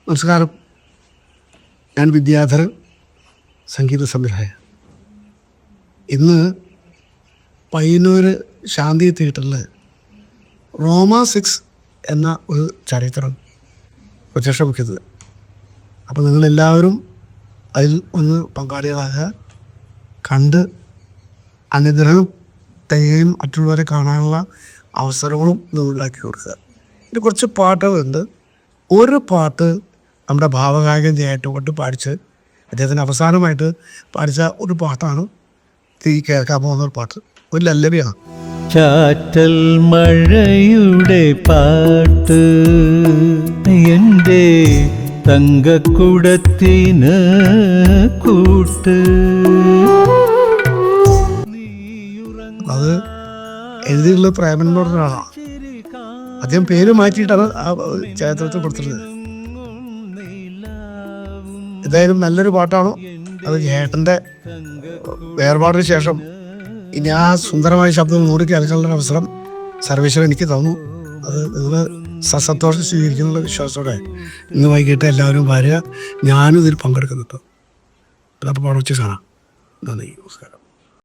നമസ്കാരം. ഞാൻ വിദ്യാധരൻ, സംഗീത സംവിധായകൻ. ഇന്ന് പയ്യന്നൂർ ശാന്തി തിയേറ്ററിൽ റോമ 6 എന്ന ഒരു ചരിത്രം പ്രത്യക്ഷപ്പെടുന്നത്. അപ്പോൾ നിങ്ങളെല്ലാവരും അതിൽ ഒന്ന് പങ്കാളികളാകുക, കണ്ട് അനുഗ്രഹം തയ്യും മറ്റുള്ളവരെ കാണാനുള്ള അവസരങ്ങളും ഉണ്ടാക്കി കൊടുക്കുക. ഇത് കുറച്ച് പാട്ടുകളുണ്ട്. ഒരു പാട്ട് നമ്മുടെ ഭാവഗായകൻ ജയേട്ടൻ പാടിച്ച് അദ്ദേഹത്തിന് അവസാനമായിട്ട് പാടിച്ച ഒരു പാട്ടാണ് ഈ കേൾക്കാൻ പോകുന്ന ഒരു പാട്ട്. ഒരു ലല്ലബിയാണ്. ചാറ്റൽ മഴയുടെ പാട്ട് എൻ്റെ തങ്കക്കുടത്തിന് കൂട്ട്. അത് എഴുതിയുള്ള പ്രേമൻ എന്ന് പറഞ്ഞ ആളാണ്. അദ്ദേഹം പേര് മാറ്റിയിട്ടാണ് ആ ചരിത്രത്തിൽ കൊടുത്തിട്ടുള്ളത്. എന്തായാലും നല്ലൊരു പാട്ടാണ്. അത് ജയേട്ടൻ്റെ വേർപാടിന് ശേഷം ഇനി ആ സുന്ദരമായ ശബ്ദം നൂറ് കേൾക്കാനുള്ള അവസരം സർവേശ്വരൻ എനിക്ക് തന്നു. അത് നിങ്ങൾ സസന്തോഷം സ്വീകരിക്കുന്നുള്ള വിശ്വാസത്തോടെ ഇന്ന് വൈകിട്ട് എല്ലാവരും വരിക. ഞാനും ഇതിൽ പങ്കെടുക്കുന്നുണ്ട്. അപ്പോൾ പാടെ വെച്ച് കാണാം. നന്ദി, നമസ്കാരം.